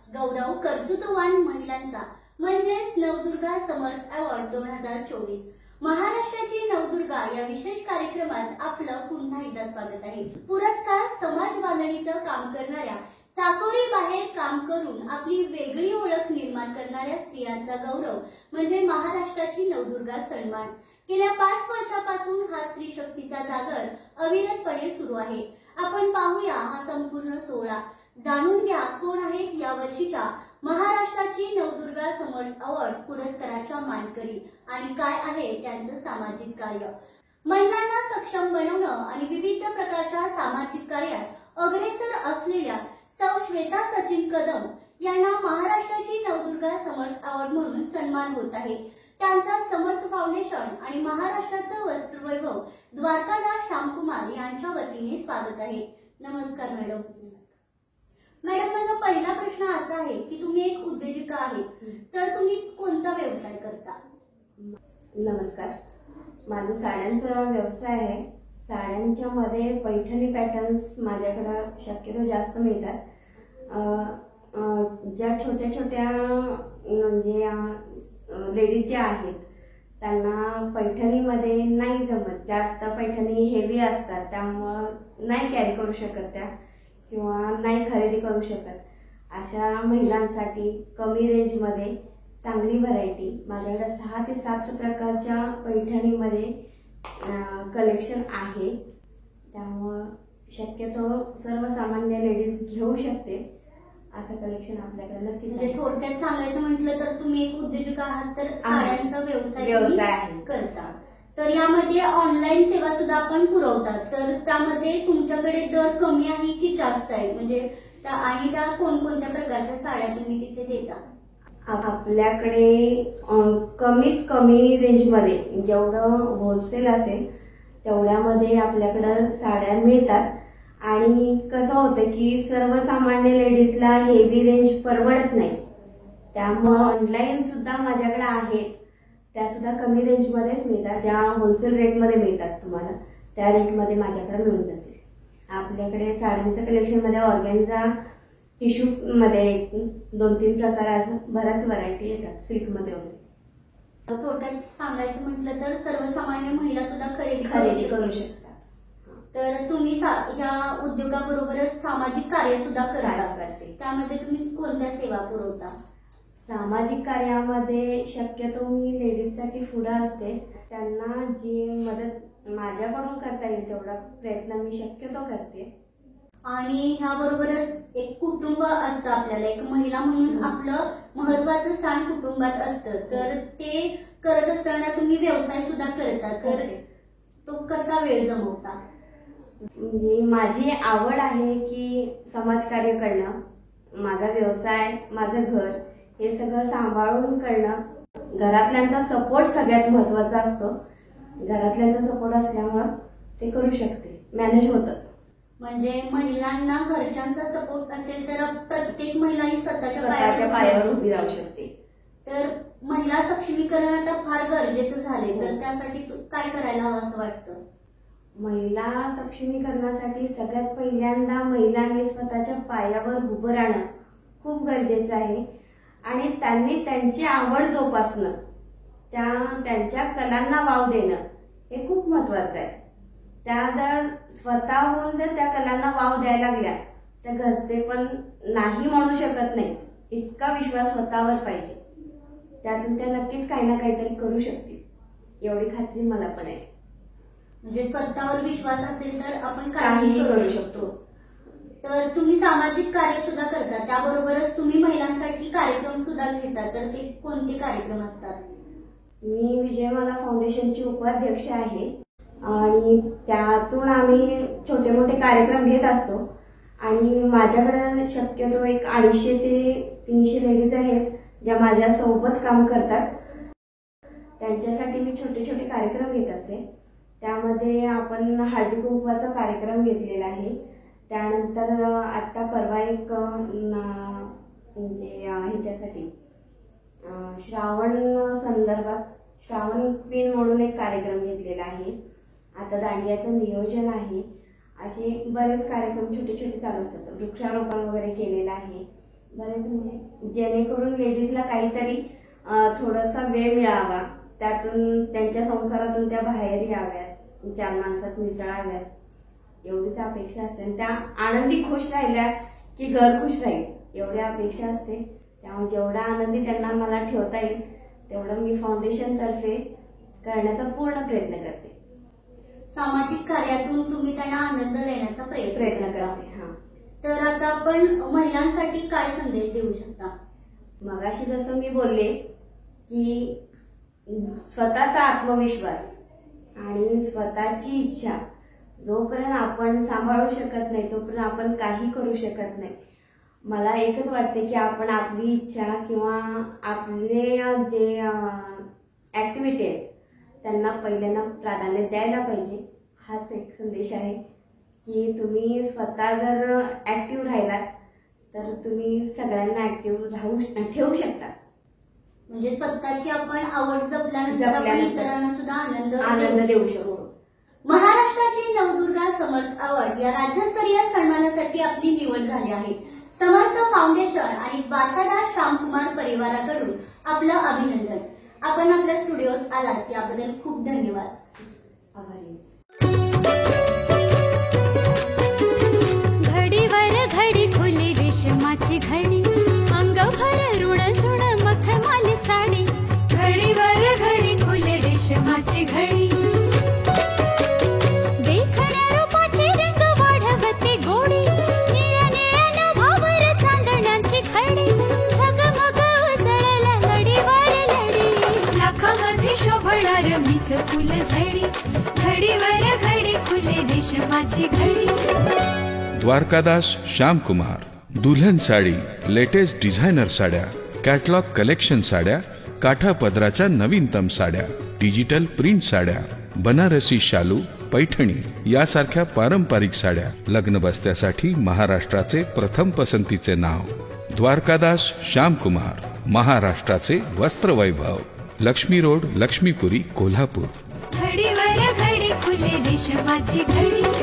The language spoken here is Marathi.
गौरव कर्तृत्ववान महिलांचा म्हणजेच नवदुर्गा समर्थ अवॉर्ड 2024 महाराष्ट्राची नवदुर्गा या विशेष कार्यक्रमात आपलं पुन्हा एकदा स्वागत आहे। पुरस्कार समाज बांधणीचं काम करणाऱ्या चाकोरी बाहेर काम करून आपली वेगळी ओळख निर्माण करणाऱ्या स्त्रियांचा गौरव म्हणजे महाराष्ट्राची नवदुर्गा सन्मान। गेल्या 5 वर्षापासून हा स्त्री शक्तीचा जागर अविरतपणे सुरू आहे। आपण पाहूया हा संपूर्ण सोहळा, जाणून घ्या कोण आहेत या वर्षीच्या महाराष्ट्राची नवदुर्गा समर्थ अवॉर्ड पुरस्काराच्या मानकरी आणि काय आहे त्यांचं सामाजिक कार्य। महिलांना सक्षम बनवणं आणि विविध प्रकारच्या सामाजिक कार्यात अग्रेसर असलेल्या सौ श्वेता सचिन कदम यांना महाराष्ट्राची नवदुर्गा समर्थ अवॉर्ड म्हणून सन्मान होत आहे। त्यांचा समर्थ फाउंडेशन आणि महाराष्ट्राचं वस्त्रवैभव द्वारकादास श्यामकुमार यांच्या वतीने स्वागत आहे। नमस्कार मॅडम। मॅडम, माझा पहिला प्रश्न असा आहे की तुम्ही एक उद्योजिका आहेत, तर तुम्ही कोणता व्यवसाय करता? नमस्कार, माझा साड्यांचा व्यवसाय आहे। साड्यांच्या मध्ये पैठणी पॅटर्न्स माझ्याकडे शक्यतो जास्त मिळतात। ज्या छोट्या छोट्या म्हणजे लेडीज ज्या आहेत त्यांना पैठणीमध्ये नाही जमत, जास्त पैठणी हेवी असतात, त्यामुळे नाही कॅरी करू शकत त्या किंवा नाही खरेदी करू शकत। अशा महिलांसाठी कमी रेंजमध्ये चांगली व्हरायटी माझ्याकडे 6 ते 7 प्रकारच्या पैठणीमध्ये कलेक्शन आहे। त्यामुळे शक्यतो सर्वसामान्य लेडीज घेऊ शकते असं कलेक्शन आपल्याकडे नक्कीच आहे। थोडक्यात सांगायचं म्हटलं तर तुम्ही एक उद्योजिका आहात, तर साड्यांचा व्यवसाय करता, तर यामध्ये ऑनलाईन सेवा सुद्धा आपण पुरवतात, तर त्यामध्ये तुमच्याकडे दर कमी आहे की जास्त आहे, म्हणजे आणि त्या कोणकोणत्या प्रकारच्या साड्या तुम्ही तिथे देता? आपल्याकडे कमीत कमी रेंजमध्ये जेवढं होलसेल असेल तेवढ्यामध्ये आपल्याकडे साड्या मिळतात। आणि कसं होतं की सर्वसामान्य लेडीजला हेवी रेंज परवडत नाही, त्यामुळे ऑनलाईन सुद्धा माझ्याकडे आहेत, त्या सुद्धा कमी रेंजमध्येच मिळतात। ज्या होलसेल रेटमध्ये मिळतात तुम्हाला त्या रेटमध्ये माझ्याकडे मिळून जाते। आपल्याकडे साड्यांच्या कलेक्शनमध्ये ऑर्गॅन्झा, टिश्यूमध्ये 2-3 प्रकार असं बऱ्याच व्हरायटी येतात, सिल्कमध्ये वगैरे। थोडक्यात सांगायचं म्हटलं तर सर्वसामान्य महिला सुद्धा खरेदी करू शकतात। तर तुम्ही ह्या उद्योगाबरोबरच सामाजिक कार्य सुद्धा करते, त्यामध्ये तुम्ही कोणत्या सेवा पुरवता? सामाजिक कार्यामध्ये शक्यतो मी लेडीजसाठी पुढे असते, त्यांना जी मदत माझ्याकडून करता येईल तेवढा प्रयत्न मी शक्यतो करते। आणि ह्याबरोबरच एक कुटुंब असतं, आपल्याला एक महिला म्हणून आपलं महत्वाचं स्थान कुटुंबात असतं, तर ते करत असताना तुम्ही व्यवसाय सुद्धा करता, तर तो कसा वेळ जमवता? म्हणजे माझी आवड आहे की समाजकार्य करणं, माझा व्यवसाय, माझं घर हे सगळं सांभाळून करणं। घरातल्यांचा सपोर्ट सगळ्यात महत्वाचा असतो, घरातल्यांचा सपोर्ट असल्यामुळे ते करू शकते, मॅनेज होतं। म्हणजे महिलांना घरच्यांचा सपोर्ट असेल तर प्रत्येक महिला ही स्वतःच्या पायावर उभी राहू शकते। तर महिला सक्षमीकरण आता फार गरजेचं झाले, तर त्यासाठी काय करायला हवं असं वाटतं? महिला सक्षमीकरणासाठी सगळ्यात पहिल्यांदा महिलांनी स्वतःच्या पायावर उभं राहणं खूप गरजेचं आहे आणि त्यांनी त्यांची आवड जोपासणं, त्यांच्या कलांना वाव देणं हे खूप महत्वाचं आहे। त्या जर स्वतःहून जर त्या कलांना वाव द्यायला लागल्या तर घरचे पण नाही म्हणू शकत नाही, इतका विश्वास स्वतःवर पाहिजे, त्यातून त्या नक्कीच काही ना काहीतरी करू शकतील एवढी खात्री मला पण आहे। म्हणजे स्वतःवर विश्वास असेल तर आपण काहीही करू शकतो। तर तुम्ही सामाजिक कार्य सुद्धा करता, त्याबरोबरच तुम्ही महिलांसाठी कार्यक्रम सुद्धा घेता, तर ते कोणते कार्यक्रम असतात? मी विजयमाला फाउंडेशनची उपाध्यक्ष आहे आणि त्यातून आम्ही छोटे मोठे कार्यक्रम घेत असतो। आणि माझ्याकडे शक्यतो एक 250 ते 300 लेडीज आहेत ज्या माझ्या सोबत काम करतात, त्यांच्यासाठी मी छोटे छोटे कार्यक्रम घेत असते। त्यामध्ये आपण हळदी कुंकवाचा कार्यक्रम घेतलेला आहे, त्यानंतर आता परवा एक म्हणजे ह्याच्यासाठी श्रावण संदर्भात श्रावण क्वीन म्हणून एक कार्यक्रम घेतलेला आहे। आता दांडियाचं नियोजन आहे, असे बरेच कार्यक्रम छोटे छोटे चालू असतात। वृक्षारोपण वगैरे केलेलं आहे, बरेच म्हणजे जेणेकरून लेडीजला काहीतरी थोडासा वेळ मिळावा, त्यातून त्यांच्या संसारातून त्या बाहेर याव्यात, 4 माणसात मिसळाव्यात, एवढीच अपेक्षा असते. आणि त्या आनंदी खुश राहिल्या की घर खुश राहील एवढी अपेक्षा असते. त्यामुळे जेवढा आनंदी त्यांना मला ठेवता येईल तेवढं मी फाउंडेशन तर्फे करण्याचा पूर्ण प्रयत्न करते. सामाजिक कार्यातून तुम्ही त्यांना आनंद देण्याचा प्रयत्न करते. हा, तर आता आपण महिलांसाठी काय संदेश देऊ शकता? मगाशी जसं मी बोलले की स्वतःचा आत्मविश्वास आणि स्वतःची इच्छा जोपर्यंत आपण सांभाळू शकत नाही तोपर्यंत आपण काही करू शकत नाही. मला एकच वाटते की आपण आपली इच्छा किंवा आपले जे ऍक्टिव्हिटी आहेत त्यांना पहिल्यांदा प्राधान्य द्यायला पाहिजे. हाच एक संदेश आहे की तुम्ही स्वतः जर ऍक्टिव्ह राहिलात तर तुम्ही सगळ्यांना ऍक्टिव्ह ठेवू शकता. म्हणजे स्वतःची आपण आवड जपल्यानंतर आपण इतरांना सुद्धा आनंद देऊ शकतो. महाराष्ट्राची नवदुर्गा समर्थ अवॉर्ड या राज्यस्तरीय सन्मानासाठी आपली निवड झाली आहे. समर्थ फाउंडेशन आणि द्वारकादास श्यामकुमार परिवाराकडून आपलं अभिनंदन. आपण आपल्या स्टुडिओत आलात याबद्दल खूप धन्यवाद. आभारी. घडीवर घडी खुली रेशमाची घडी, अंगभर ऋण झुण मखमल साडी. घडीवर घडी खुली रेशमाची घडी, देखण्या रूपाची रंग वाढवते गोडी. निळ्या निळ्या नभावर चांदण्यांची खडी, झगमग उसळला लडीवर लडी. लाखामध्ये शोभणार मीच फुल झडी, घडीवर घडी खुली रेशमाची घडी. द्वारकादास श्यामकुमार दुल्हन साडी, लेटेस्ट डिझायनर साड्या, कॅटलॉग कलेक्शन साड्या, काठा पदराच्या नवीनतम साड्या, डिजिटल प्रिंट साड्या, बनारसी शालू, पैठणी यासारख्या पारंपरिक साड्या, लग्न बस्त्यासाठी महाराष्ट्राचे प्रथम पसंतीचे नाव द्वारकादास श्यामकुमार, महाराष्ट्राचे वस्त्रवैभव. लक्ष्मी रोड, लक्ष्मीपुरी, कोल्हापूर. घडीवर घडी खुले रेशमाची घडी.